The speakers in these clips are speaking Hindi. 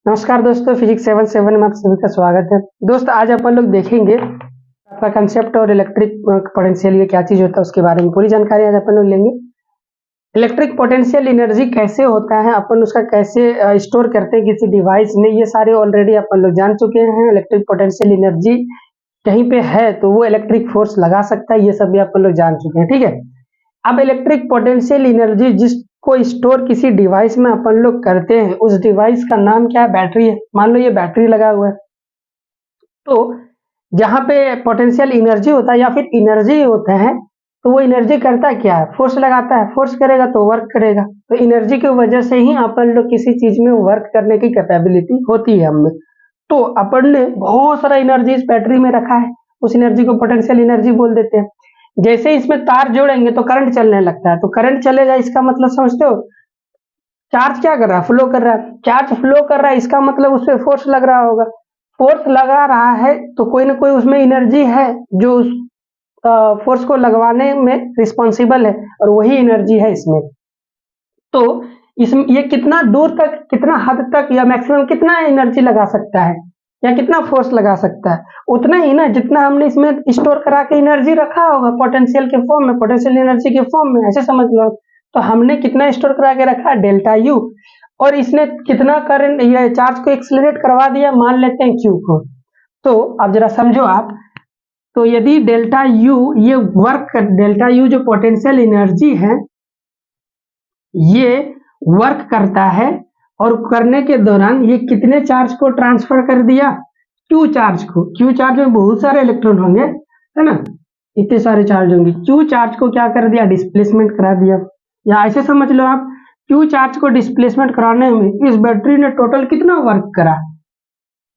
नमस्कार दोस्तों, फिजिक्स 77 में आप सभी का स्वागत है। दोस्त आज अपन लोग देखेंगे आपका कंसेप्ट और इलेक्ट्रिक पोटेंशियल ये क्या चीज होता है उसके बारे में पूरी जानकारी आज अपन लोग लेंगे। इलेक्ट्रिक पोटेंशियल एनर्जी कैसे होता है, अपन उसका कैसे स्टोर करते हैं किसी डिवाइस में, ये सारे ऑलरेडी अपन लोग जान चुके हैं। इलेक्ट्रिक पोटेंशियल एनर्जी कहीं पे है तो वो इलेक्ट्रिक फोर्स लगा सकता है, ये सब भी अपन लोग जान चुके हैं, ठीक है। अब इलेक्ट्रिक पोटेंशियल एनर्जी जिसको स्टोर किसी डिवाइस में अपन लोग करते हैं, उस डिवाइस का नाम क्या है? बैटरी है। मान लो ये बैटरी लगा हुआ है, तो जहां पे पोटेंशियल एनर्जी होता है या फिर एनर्जी होता है, तो वो एनर्जी करता क्या है? फोर्स लगाता है। फोर्स करेगा तो वर्क करेगा। तो एनर्जी की वजह से ही अपन लोग किसी चीज में वर्क करने की कैपेबिलिटी होती है हमें। तो अपन ने बहुत सारा एनर्जी इस बैटरी में रखा है, उस एनर्जी को पोटेंशियल एनर्जी बोल देते हैं। जैसे इसमें तार जोड़ेंगे तो करंट चलने लगता है, तो करंट चलेगा, इसका मतलब समझते हो? चार्ज क्या कर रहा है? फ्लो कर रहा है। चार्ज फ्लो कर रहा है, इसका मतलब उस पर फोर्स लग रहा होगा। फोर्स लगा रहा है तो कोई ना कोई उसमें एनर्जी है जो उस फोर्स को लगवाने में रिस्पॉन्सिबल है, और वही एनर्जी है इसमें। तो इसमें ये कितना दूर तक, कितना हद तक या मैक्सिमम कितना एनर्जी लगा सकता है या कितना फोर्स लगा सकता है? उतना ही ना जितना हमने इसमें स्टोर करा के एनर्जी रखा होगा पोटेंशियल के फॉर्म में, पोटेंशियल एनर्जी के फॉर्म में, ऐसे समझ लो। तो हमने कितना स्टोर करा के रखा है? Delta U. और इसने कितना करंट या चार्ज को एक्सेलरेट करवा दिया? मान लेते हैं क्यू को। तो अब जरा समझो आप, तो यदि डेल्टा यू ये वर्क कर, डेल्टा यू जो पोटेंशियल एनर्जी है ये वर्क करता है, और करने के दौरान ये कितने चार्ज को ट्रांसफर कर दिया? क्यू चार्ज को। क्यू चार्ज में बहुत सारे इलेक्ट्रॉन होंगे, है ना, इतने सारे चार्ज होंगे। क्यू चार्ज को क्या कर दिया? डिस्प्लेसमेंट करा दिया। या ऐसे समझ लो आप, क्यू चार्ज को डिस्प्लेसमेंट कराने में इस बैटरी ने टोटल कितना वर्क करा?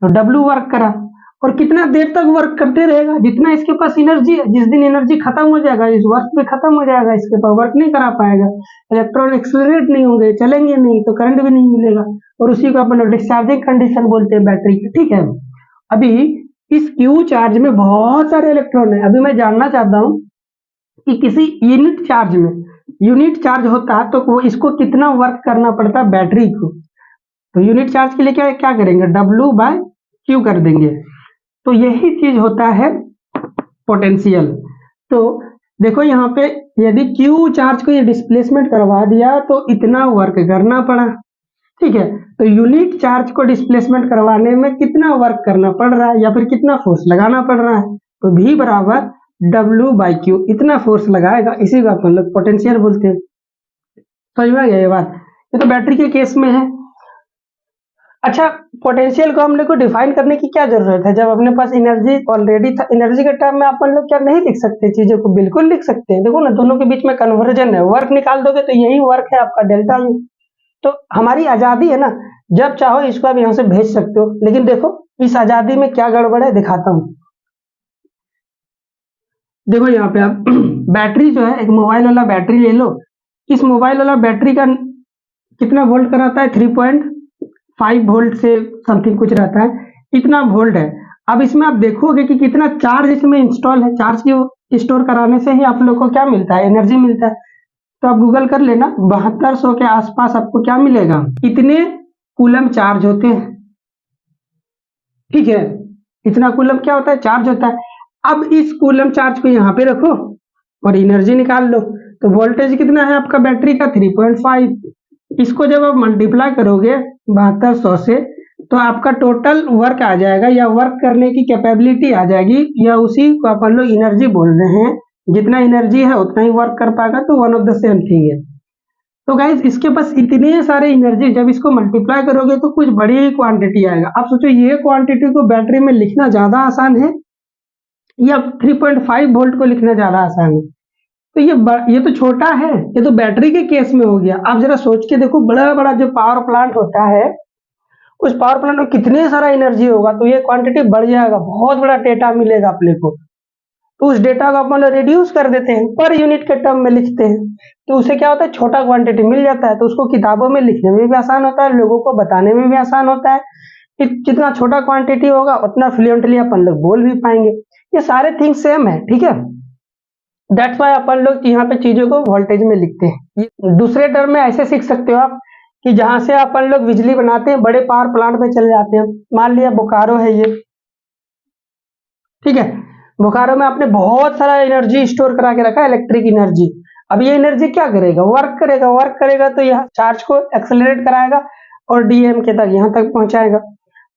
तो डब्ल्यू वर्क करा। और कितना देर तक वर्क करते रहेगा? जितना इसके पास एनर्जी है। जिस दिन एनर्जी खत्म हो जाएगा, इस वर्क में खत्म हो जाएगा, इसके पास वर्क नहीं करा पाएगा, इलेक्ट्रॉन एक्सेलरेट नहीं होंगे, चलेंगे नहीं, तो करंट भी नहीं मिलेगा। और उसी को अपन डिस्चार्जिंग कंडीशन बोलते हैं बैटरी की, ठीक है। अभी इस क्यू चार्ज में बहुत सारे इलेक्ट्रॉन है। अभी मैं जानना चाहता हूँ कि किसी यूनिट चार्ज में, यूनिट चार्ज होता है तो वो इसको कितना वर्क करना पड़ता है बैटरी को? तो यूनिट चार्ज के लिए क्या क्या करेंगे? डब्ल्यू बाय क्यू कर देंगे। तो यही चीज होता है पोटेंशियल। तो देखो यहाँ पे, यदि क्यू चार्ज को ये डिस्प्लेसमेंट करवा दिया तो इतना वर्क करना पड़ा, ठीक है। तो यूनिट चार्ज को डिस्प्लेसमेंट करवाने में कितना वर्क करना पड़ रहा है या फिर कितना फोर्स लगाना पड़ रहा है? तो V बराबर डब्ल्यू बाई क्यू, इतना फोर्स लगाएगा, इसी को अपन लोग पोटेंशियल बोलते हैं। समझ में आ गया ये बात? ये तो बैटरी के केस में है। अच्छा, पोटेंशियल को हमने को डिफाइन करने की क्या जरूरत है जब अपने पास एनर्जी ऑलरेडी था? एनर्जी के टर्म में अपन लोग क्या नहीं लिख सकते चीजों को? बिल्कुल लिख सकते हैं। देखो ना, दोनों के बीच में कन्वर्जन है। वर्क निकाल दोगे तो यही वर्क है आपका डेल्टा यू। तो हमारी आजादी है ना, जब चाहो इसको आप यहाँ से भेज सकते हो। लेकिन देखो इस आजादी में क्या गड़बड़ है, दिखाता हूँ। देखो यहाँ पे आप बैटरी जो है, एक मोबाइल वाला बैटरी ले लो। इस मोबाइल वाला बैटरी का कितना वोल्ट का रहता है? 3.5 वोल्ट से समथिंग कुछ रहता है, इतना वोल्ट है। अब इसमें आप देखोगे कि कितना चार्ज इसमें इंस्टॉल है। चार्ज की स्टोर कराने से ही आप लोग को क्या मिलता है? एनर्जी मिलता है। तो आप गूगल कर लेना, 7200 के आसपास आपको क्या मिलेगा? इतने कूलम चार्ज होते हैं, ठीक है। इतना कूलम क्या होता है? चार्ज होता है। अब इस कूलम चार्ज को यहाँ पे रखो और एनर्जी निकाल लो। तो वोल्टेज कितना है आपका बैटरी का? 3.5। इसको जब आप मल्टीप्लाई करोगे 7200 से, तो आपका टोटल वर्क आ जाएगा, या वर्क करने की कैपेबिलिटी आ जाएगी, या उसी को अपन लोग एनर्जी बोल रहे हैं। जितना एनर्जी है उतना ही वर्क कर पाएगा, तो one of the same thing है। तो गाइज इसके पास इतने सारे एनर्जी, जब इसको मल्टीप्लाई करोगे तो कुछ बड़ी ही क्वांटिटी आएगा। आप सोचो ये क्वांटिटी को बैटरी में लिखना ज्यादा आसान है या 3.5 वोल्ट को लिखना ज्यादा आसान है? तो ये तो छोटा है, ये तो बैटरी के केस में हो गया। आप जरा सोच के देखो, बड़ा बड़ा जो पावर प्लांट होता है, उस पावर प्लांट में कितने सारा एनर्जी होगा, तो ये क्वांटिटी बढ़ जाएगा, बहुत बड़ा डेटा मिलेगा अपने को। तो उस डेटा को अपन रिड्यूस कर देते हैं, पर यूनिट के टर्म में लिखते हैं, तो उसे क्या होता है? छोटा क्वांटिटी मिल जाता है। तो उसको किताबों में लिखने में भी आसान होता है, लोगों को बताने में भी आसान होता है कि जितना छोटा क्वांटिटी होगा उतना फ्लुएंटली अपन लोग बोल भी पाएंगे। ये सारे थिंग्स सेम है, ठीक है। दैट्स वाई अपन लोग यहाँ पे चीजों को वोल्टेज में लिखते हैं। दूसरे टर्म में ऐसे सीख सकते हो आप कि जहां से अपन लोग बिजली बनाते हैं, बड़े पावर प्लांट में चले जाते हैं। मान लिया बोकारो है ये, ठीक है, बोकारो में आपने बहुत सारा एनर्जी स्टोर करा के रखा है, इलेक्ट्रिक एनर्जी। अब ये एनर्जी क्या करेगा, वर्क करेगा तो यह चार्ज को एक्सेलरेट कराएगा और डीएम के तक यहाँ तक पहुंचाएगा।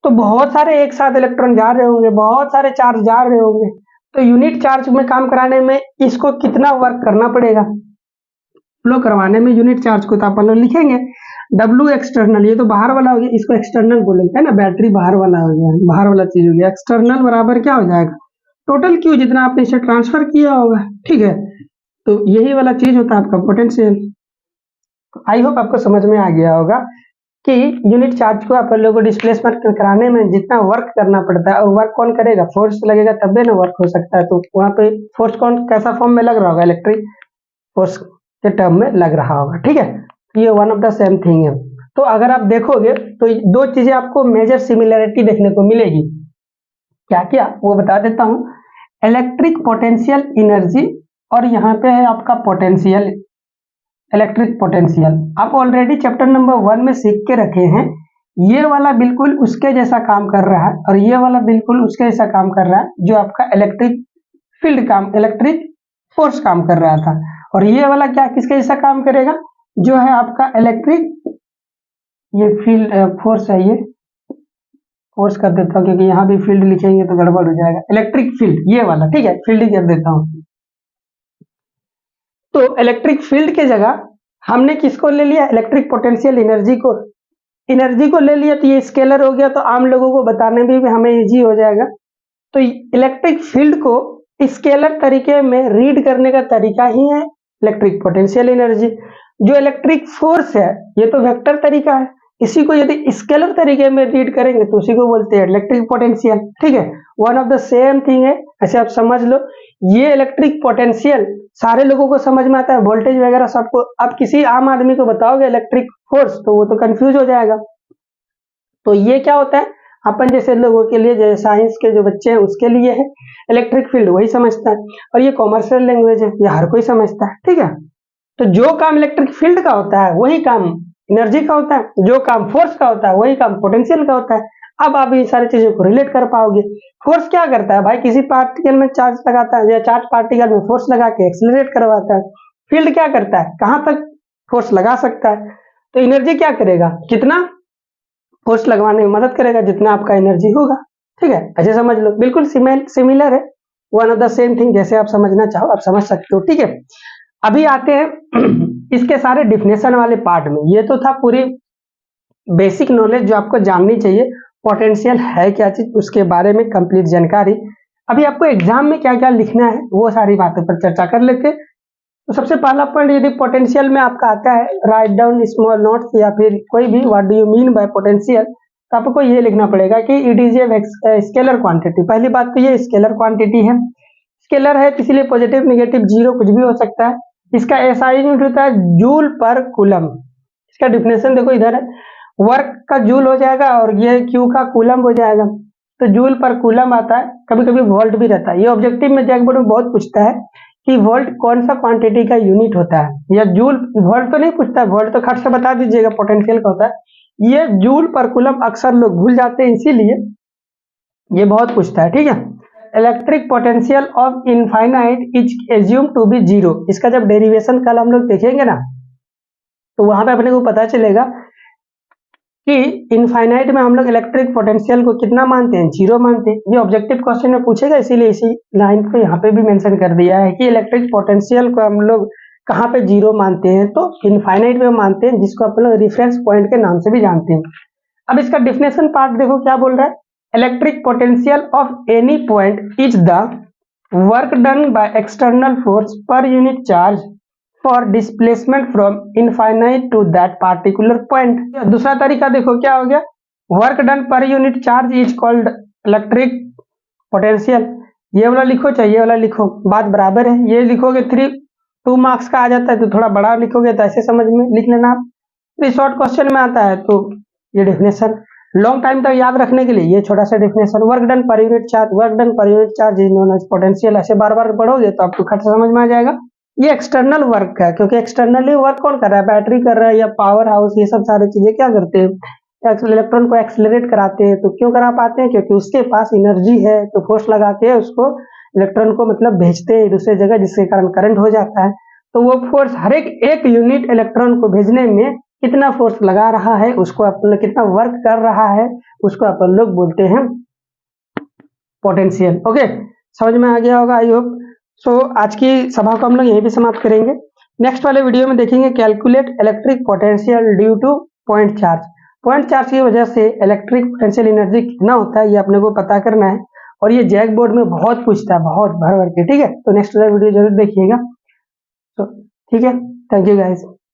तो बहुत सारे एक साथ इलेक्ट्रॉन जा रहे होंगे, बहुत सारे चार्ज जा रहे होंगे, तो यूनिट चार्ज में काम कराने में इसको कितना वर्क करना पड़ेगा, फ्लो करवाने में यूनिट चार्ज को। तो अपन लोग लिखेंगे W एक्सटर्नल, ये तो बाहर वाला हो गया, इसको एक्सटर्नल बोलेंगे, है ना, बैटरी बाहर वाला हो गया, बाहर वाला चीज हो गया। एक्सटर्नल बराबर क्या हो जाएगा, टोटल क्यू, जितना आपने इसे ट्रांसफर किया होगा, ठीक है। तो यही वाला चीज होता है आपका पोटेंशियल। आई होप आपको समझ में आ गया होगा कि यूनिट चार्ज को अपन लोगों को डिस्प्लेसमेंट कराने में जितना वर्क करना पड़ता है, और वर्क कौन करेगा, फोर्स लगेगा तब भी ना वर्क हो सकता है। तो वहां पे फोर्स कौन कैसा फॉर्म में लग रहा होगा, इलेक्ट्रिक फोर्स के टर्म में लग रहा होगा, ठीक है। ये one of the same thing है। तो अगर आप देखोगे तो दो चीजें आपको मेजर सिमिलरिटी देखने को मिलेगी। क्या क्या वो बता देता हूं, इलेक्ट्रिक पोटेंशियल एनर्जी, और यहाँ पे है आपका पोटेंशियल, इलेक्ट्रिक पोटेंशियल। आप ऑलरेडी चैप्टर नंबर 1 में सीख के रखे हैं। ये वाला बिल्कुल उसके जैसा काम कर रहा है, और ये वाला बिल्कुल उसके जैसा काम कर रहा है, जो आपका इलेक्ट्रिक फील्ड काम, इलेक्ट्रिक फोर्स काम कर रहा था। और ये वाला क्या किसके जैसा काम करेगा, जो है आपका इलेक्ट्रिक, ये फील्ड फोर्स है, ये फोर्स कर देता हूँ क्योंकि यहाँ भी फील्ड लिखेंगे तो गड़बड़ हो जाएगा। इलेक्ट्रिक फील्ड ये वाला, ठीक है, फील्ड ही कर देता हूँ। तो इलेक्ट्रिक फील्ड के जगह हमने किसको ले लिया, इलेक्ट्रिक पोटेंशियल एनर्जी को, एनर्जी को ले लिया। तो ये स्केलर हो गया, तो आम लोगों को बताने में भी हमें इजी हो जाएगा। तो इलेक्ट्रिक फील्ड को स्केलर तरीके में रीड करने का तरीका ही है इलेक्ट्रिक पोटेंशियल एनर्जी। जो इलेक्ट्रिक फोर्स है ये तो वेक्टर तरीका है, इसी को यदि स्केलर तरीके में रीड करेंगे तो उसी को बोलते हैं इलेक्ट्रिक पोटेंशियल, ठीक है। One of the same thing है, ऐसे आप समझ लो। ये इलेक्ट्रिक पोटेंशियल सारे लोगों को समझ में आता है, वोल्टेज वगैरह सबको। अब किसी आम आदमी को बताओगे इलेक्ट्रिक फोर्स तो वो तो कंफ्यूज हो जाएगा। तो ये क्या होता है, अपन जैसे लोगों के लिए, जैसे साइंस के जो बच्चे हैं उसके लिए है इलेक्ट्रिक फील्ड, वही समझता है। और ये कॉमर्शियल लैंग्वेज है, ये हर कोई समझता है, ठीक है। तो जो काम इलेक्ट्रिक फील्ड का होता है वही काम एनर्जी का होता है, जो काम फोर्स का होता है वही काम पोटेंशियल का होता है। अब आप ये सारी चीजों को रिलेट कर पाओगे। फोर्स क्या करता है भाई, किसी पार्टिकल में चार्ज लगाता है, या चार्ज पार्टिकल में फोर्स लगा के एक्सेलरेट करवाता है। फील्ड क्या करता है, कहां तक फोर्स लगा सकता है। तो एनर्जी क्या करेगा, कितना फोर्स लगवाने में मदद करेगा, जितना आपका एनर्जी होगा, ठीक है। ऐसे समझ लो, बिल्कुल सिमिलर है, one of the same thing. जैसे आप समझना चाहो आप समझ सकते हो, ठीक है। अभी आते हैं इसके सारे डिफिनेशन वाले पार्ट में। ये तो था पूरी बेसिक नॉलेज जो आपको जाननी चाहिए, पोटेंशियल है क्या चीज, उसके बारे में कंप्लीट जानकारी। अभी आपको एग्जाम में क्या क्या लिखना है वो सारी बातों पर चर्चा कर लेते हैं। तो सबसे पहला पॉइंट, यदि पोटेंशियल में आपका आता है राइट डाउन स्मॉल नोट्स या फिर कोई भी what do you mean by potential, तो आपको ये लिखना पड़ेगा कि it is a scalar quantity. पहली बात तो ये स्केलर क्वांटिटी है, स्केलर है इसलिए पॉजिटिव नेगेटिव जीरो कुछ भी हो सकता है। इसका एसआई यूनिट होता है जूल पर कूलम। इसका डिफिनेशन देखो इधर है, वर्क का जूल हो जाएगा और ये क्यू का कूलम हो जाएगा। तो जूल पर कूलम आता है, कभी कभी वोल्ट भी रहता है। ये ऑब्जेक्टिव में जैक बोर्ड में बहुत पूछता है कि वोल्ट कौन सा क्वांटिटी का यूनिट होता है, या जूल, वोल्ट तो नहीं पूछता है, वोल्ट तो खट से बता दीजिएगा पोटेंशियल का होता है। ये जूल पर कूलम अक्सर लोग भूल जाते हैं, इसीलिए ये बहुत पूछता है, ठीक है। Electric potential of infinite is assume to be zero. इसका जब डेरिवेशन कल हम लोग देखेंगे ना, तो वहां पे अपने को पता चलेगा कि इनफाइनाइट में हम लोग इलेक्ट्रिक पोटेंशियल को कितना मानते हैं, जीरो मानते हैं। ये ऑब्जेक्टिव क्वेश्चन में पूछेगा, इसीलिए इसी लाइन को यहाँ पे भी मेंशन कर दिया है कि इलेक्ट्रिक पोटेंशियल को हम लोग कहाँ पे जीरो मानते हैं, तो इनफाइनाइट में मानते हैं, जिसको अपन लोग रेफरेंस पॉइंट के नाम से भी जानते हैं। अब इसका डिफिनेशन पार्ट देखो क्या बोल रहा है, electric potential of any point is the work done by external force per unit charge for displacement from infinite to that particular point. दूसरा तरीका देखो क्या हो गया, work done per unit charge is called electric potential. ये वाला लिखो चाहे ये वाला लिखो, बात बराबर है। ये लिखोगे 2 मार्क्स का आ जाता है, तो थोड़ा बड़ा लिखोगे तो ऐसे समझ में लिख लेना आप। तो शॉर्ट क्वेश्चन में आता है तो ये डिफिनेशन, लॉन्ग टाइम तक याद रखने के लिए ये छोटा सा definition, work done per unit charge, work done per unit charge is known as potential. ऐसे बार बार पढ़ोगे तो आपको खट समझ में आ जाएगा। ये एक्सटर्नल वर्क है, क्योंकि एक्सटर्नली वर्क कौन कर रहा है, बैटरी कर रहा है या पावर हाउस, ये सब सारी चीजें क्या करते हैं, इलेक्ट्रॉन को एक्सेलरेट कराते हैं। तो क्यों करा पाते हैं, क्योंकि उसके पास एनर्जी है, तो फोर्स लगा के उसको इलेक्ट्रॉन को मतलब भेजते हैं दूसरे जगह, जिसके कारण करंट हो जाता है। तो वो फोर्स हर एक यूनिट इलेक्ट्रॉन को भेजने में कितना फोर्स लगा रहा है, उसको अपन लोग कितना वर्क कर रहा है, उसको अपन लोग बोलते हैं पोटेंशियल। ओके, समझ में आ गया होगा आई होप। सो आज की सभा को हम लोग यहीं पे समाप्त करेंगे। नेक्स्ट वाले वीडियो में देखेंगे calculate electric potential due two point charge. Point charge की वजह से इलेक्ट्रिक पोटेंशियल एनर्जी कितना होता है, ये अपने को पता करना है। और ये जैक बोर्ड में बहुत पूछता है, बहुत भर भर के। ठीक है, तो नेक्स्ट वाला वीडियो जरूर देखिएगा। तो ठीक है, थैंक यू गाइज।